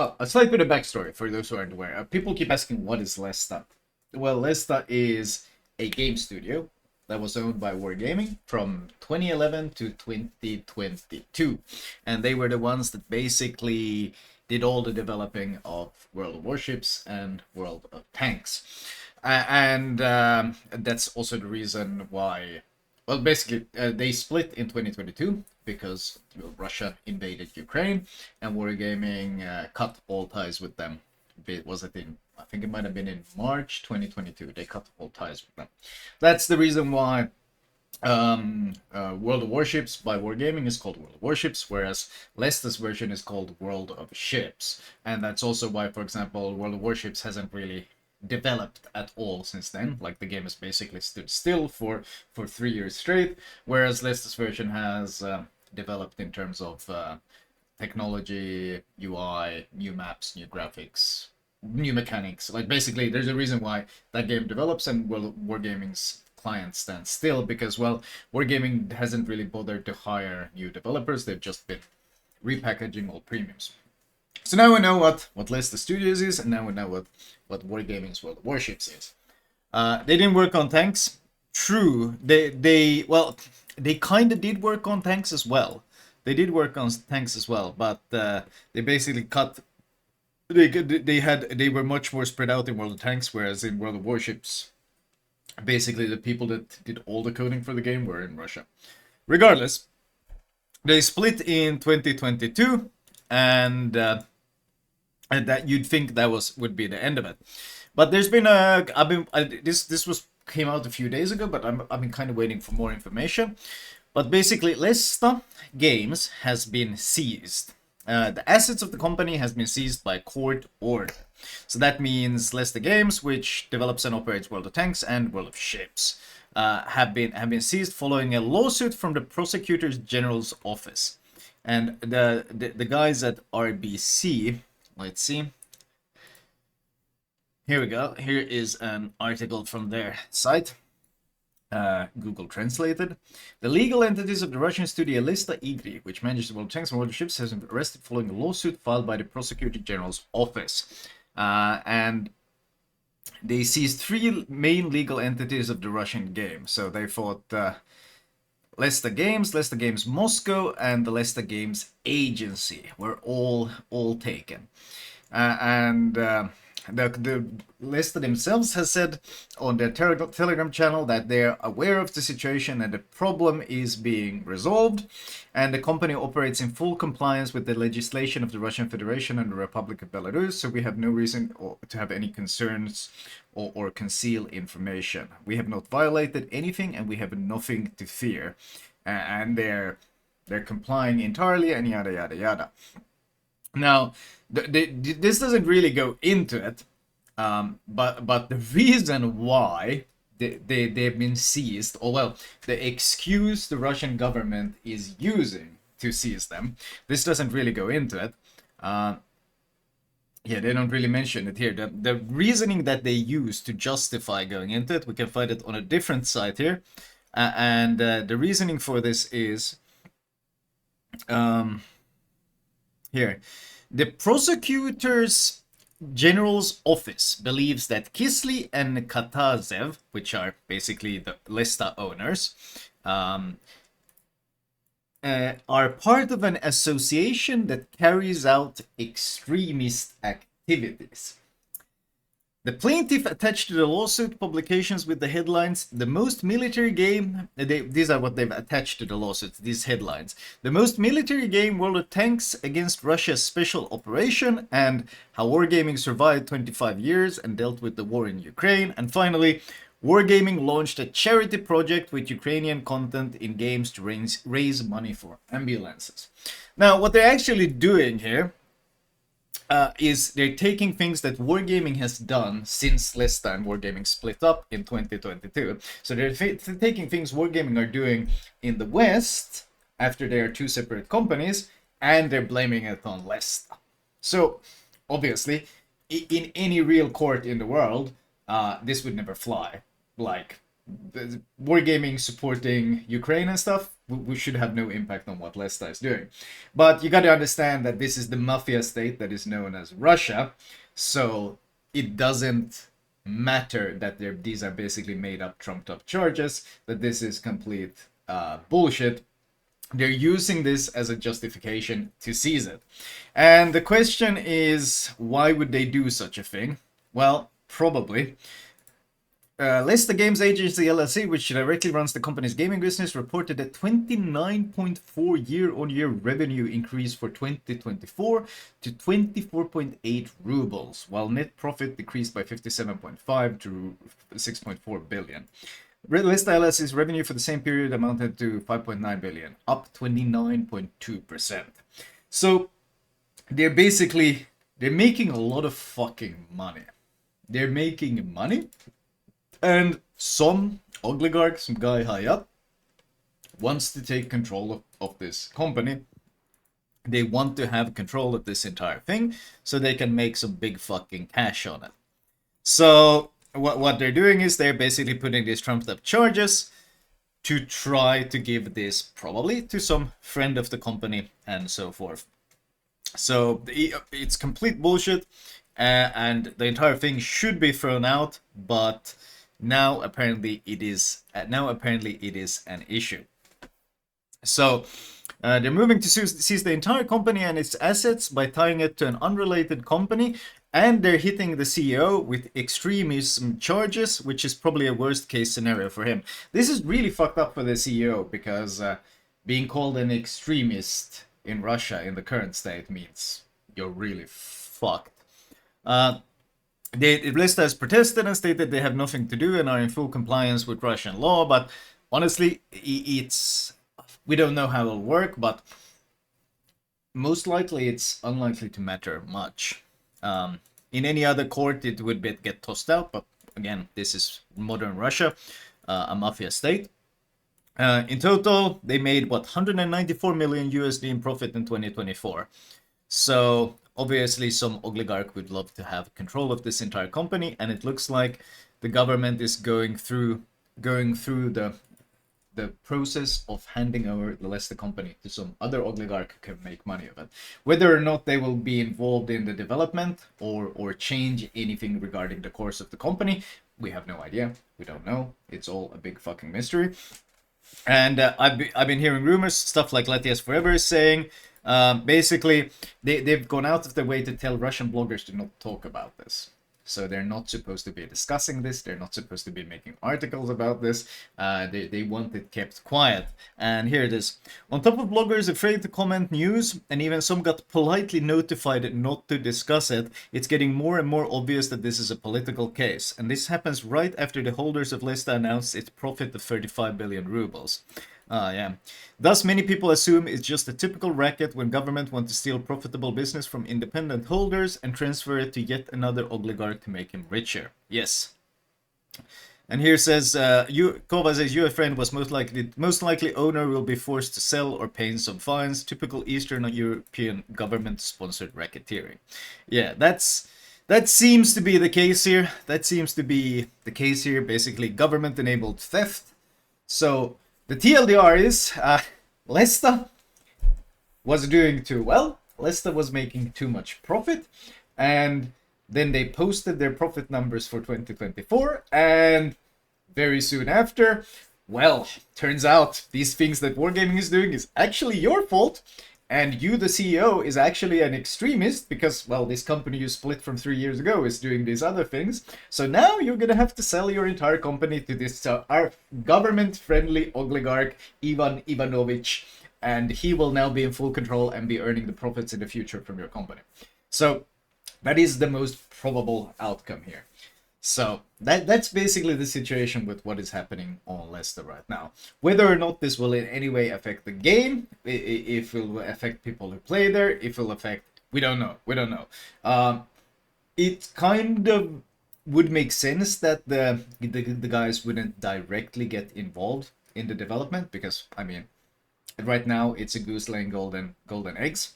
well, a slight bit of backstory for those who aren't aware. People keep asking, what is Lesta? Well, Lesta is a game studio that was owned by Wargaming from 2011 to 2022. And they were the ones that basically did all the developing of World of Warships and World of Tanks. And that's also the reason why, well, basically, they split in 2022 because Russia invaded Ukraine, and Wargaming cut all ties with them. Was it in, I think it might have been in March 2022, they cut all ties with them. That's the reason why World of Warships by Wargaming is called World of Warships, whereas Lesta's version is called World of Ships. And that's also why, for example, World of Warships hasn't really developed at all since then. Like, the game has basically stood still for 3 years straight, whereas Lesta's version has developed in terms of technology, UI, new maps, new graphics, new mechanics. Like, basically, there's a reason why that game develops and Wargaming's client stands still, because, well, Wargaming hasn't really bothered to hire new developers. They've just been repackaging old premiums. So now we know what Lesta Studios is, and now we know what Wargaming's World of Warships is. They didn't work on tanks. True. They kind of did work on tanks as well. They did work on tanks as well, but they basically cut. They were much more spread out in World of Tanks, whereas in World of Warships, basically the people that did all the coding for the game were in Russia. Regardless, they split in 2022, and that you'd think that would be the end of it. But there's been this came out a few days ago, but I've been kind of waiting for more information. But basically, Lesta Games has been seized. The assets of the company has been seized by court order. So that means Lesta Games, which develops and operates World of Tanks and World of Ships, have been seized following a lawsuit from the Prosecutor General's office. And the guys at RBC, let's see. Here we go. Here is an article from their site. Google translated. The legal entities of the Russian studio Lesta Igri, which manages the World of Tanks and World of Ships, has been arrested following a lawsuit filed by the Prosecutor General's office. And they seized 3 main legal entities of the Russian game. So they fought Lesta Games Moscow, and the Lesta Games Agency were all taken. The Lesta themselves has said on their Telegram channel that they're aware of the situation and the problem is being resolved, and the company operates in full compliance with the legislation of the Russian Federation and the Republic of Belarus, so we have no reason to have any concerns or conceal information. We have not violated anything and we have nothing to fear. And they're complying entirely, and yada yada yada. Now, this doesn't really go into it, but the reason why they've been seized, or well, the excuse the Russian government is using to seize them, this doesn't really go into it. Yeah, they don't really mention it here. The reasoning that they use to justify going into it, we can find it on a different site here. And the reasoning for this is here. The Prosecutor's General's office believes that Kisly and Katazev, which are basically the Lesta owners, are part of an association that carries out extremist activities. The plaintiff attached to the lawsuit publications with the headlines, "The most military game..." These are what they've attached to the lawsuit, these headlines. "The most military game, World of Tanks against Russia's special operation," and "How Wargaming survived 25 years and dealt with the war in Ukraine." And finally, "Wargaming launched a charity project with Ukrainian content in games to raise money for ambulances." Now, what they're actually doing here is they're taking things that Wargaming has done since Lesta and Wargaming split up in 2022. So they're taking things Wargaming are doing in the West after they are 2 separate companies, and they're blaming it on Lesta. So obviously, in any real court in the world, this would never fly. Like, Wargaming supporting Ukraine and stuff, we should have no impact on what Lesta is doing. But you got to understand that this is the mafia state that is known as Russia, so it doesn't matter that these are basically made up, trumped up charges, that this is complete bullshit. They're using this as a justification to seize it. And the question is, why would they do such a thing? Well, probably. Lesta Games Agency LLC, which directly runs the company's gaming business, reported a 29.4 year-on-year revenue increase for 2024 to 24.8 rubles, while net profit decreased by 57.5 to 6.4 billion. Lesta LLC's revenue for the same period amounted to 5.9 billion, up 29.2%. So they're making a lot of fucking money. They're making money. And some oligarch, some guy high up, wants to take control of this company. They want to have control of this entire thing so they can make some big fucking cash on it. So what they're doing is they're basically putting these trumped up charges to try to give this probably to some friend of the company and so forth. So it's complete bullshit, and the entire thing should be thrown out, but now apparently it is an issue. So they're moving to seize the entire company and its assets by tying it to an unrelated company, and they're hitting the CEO with extremism charges, which is probably a worst case scenario for him. This is really fucked up for the CEO, because being called an extremist in Russia in the current state means you're really fucked. Lesta has protested and stated they have nothing to do and are in full compliance with Russian law, but honestly, we don't know how it'll work, but most likely it's unlikely to matter much. In any other court, it would get tossed out, but again, this is modern Russia, a mafia state. In total, they made, 194 million USD in profit in 2024. So obviously, some oligarch would love to have control of this entire company, and it looks like the government is going through the process of handing over the Lesta company to some other oligarch who can make money of it. Whether or not they will be involved in the development or change anything regarding the course of the company, we have no idea. We don't know. It's all a big fucking mystery. And I've been hearing rumors, stuff like Letias Forever is saying. Basically, they've gone out of their way to tell Russian bloggers to not talk about this. So they're not supposed to be discussing this. They're not supposed to be making articles about this. They want it kept quiet. And here it is. On top of bloggers afraid to comment news, and even some got politely notified not to discuss it, it's getting more and more obvious that this is a political case. And this happens right after the holders of Lesta announced its profit of 35 billion rubles. Yeah. Thus, many people assume it's just a typical racket when government want to steal profitable business from independent holders and transfer it to yet another oligarch to make him richer. Yes. And here says, Kova says, your friend was most likely owner will be forced to sell or paying some fines. Typical Eastern European government-sponsored racketeering. Yeah, that seems to be the case here. Basically, government-enabled theft. So the TLDR is, Lesta was doing too well. Lesta was making too much profit. And then they posted their profit numbers for 2024. And very soon after, well, turns out these things that Wargaming is doing is actually your fault. And you, the CEO, is actually an extremist because, well, this company you split from 3 years ago is doing these other things. So now you're going to have to sell your entire company to this our government-friendly oligarch, Ivan Ivanovich. And he will now be in full control and be earning the profits in the future from your company. So that is the most probable outcome here. So that's basically the situation with what is happening on Lesta right now. Whether or not this will in any way affect the game, if it will affect people who play there, if it will affect, we don't know. It kind of would make sense that the guys wouldn't directly get involved in the development, because I mean, right now it's a goose laying golden eggs.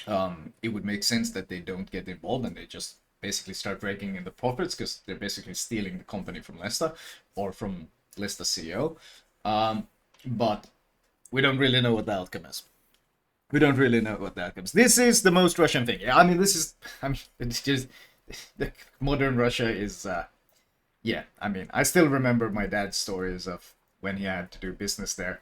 It would make sense that they don't get involved and they just basically start raking in the profits, because they're basically stealing the company from Lesta or from Lesta CEO. But we don't really know what the outcome is. We don't really know what the outcome is. This is the most Russian thing. I mean, this is, I mean, it's just, the modern Russia is, yeah, I mean, I still remember my dad's stories of when he had to do business there,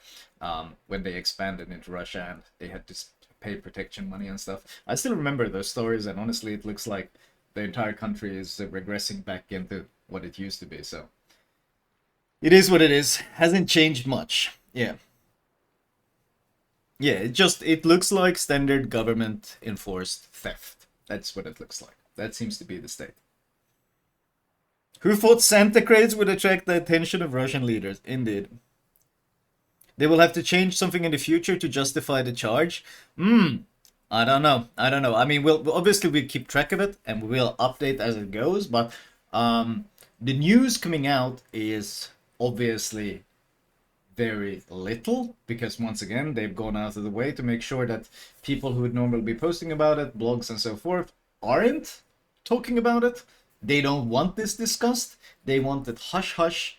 when they expanded into Russia and they had to pay protection money and stuff. I still remember those stories, and honestly, it looks like the entire country is regressing back into what it used to be, so. It is what it is. Hasn't changed much. Yeah. Yeah, it looks like standard government enforced theft. That's what it looks like. That seems to be the state. Who thought Santa crates would attract the attention of Russian leaders? Indeed. They will have to change something in the future to justify the charge. I don't know. I don't know. I mean, we'll obviously we keep track of it and we'll update as it goes, but the news coming out is obviously very little, because once again they've gone out of the way to make sure that people who would normally be posting about it, blogs and so forth, aren't talking about it. They don't want this discussed. They want it hush hush.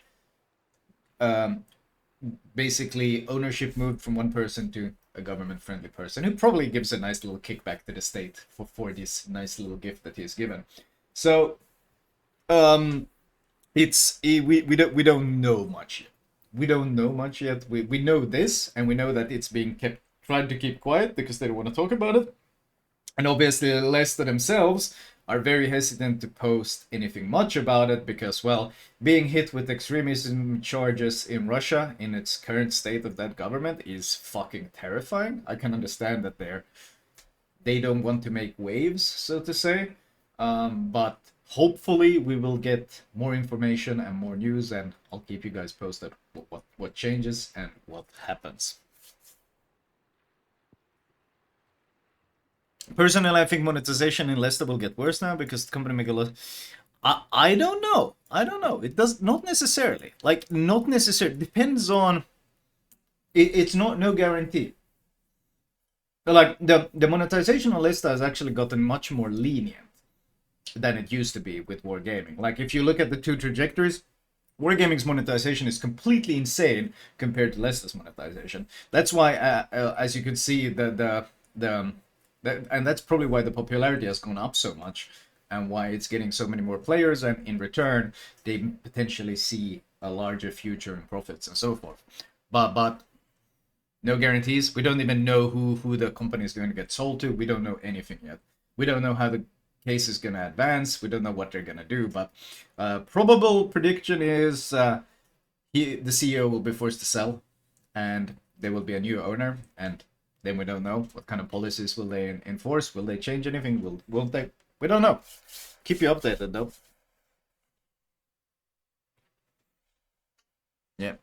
Basically ownership moved from one person to a government friendly person who probably gives a nice little kickback to the state for this nice little gift that he's given. So it's we don't know much yet. We don't know much yet. We know this, and we know that it's being tried to keep quiet because they don't want to talk about it. And obviously, Lesta themselves are very hesitant to post anything much about it because, well, being hit with extremism charges in Russia in its current state of that government is fucking terrifying. I can understand that they don't want to make waves, so to say, but hopefully we will get more information and more news, and I'll keep you guys posted what changes and what happens. Personally, I think monetization in Lesta will get worse now because the company make a lot. I don't know. I don't know. It does not necessarily. Like, not necessarily. Depends on. It's not no guarantee. Like the monetization on Lesta has actually gotten much more lenient than it used to be with Wargaming. Like, if you look at the two trajectories, Wargaming's monetization is completely insane compared to Lesta's monetization. That's why, as you can see, and that's probably why the popularity has gone up so much and why it's getting so many more players, and in return they potentially see a larger future in profits and so forth. But no guarantees. We don't even know who the company is going to get sold to. We don't know anything yet. We don't know how the case is going to advance. We don't know what they're going to do, but probable prediction is the CEO will be forced to sell and there will be a new owner, and then we don't know what kind of policies will they enforce. Will they change anything? Will they? We don't know. Keep you updated though. Yeah.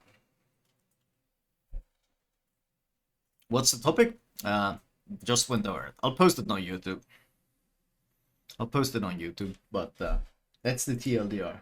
What's the topic? Just went over it. I'll post it on YouTube. But that's the TLDR.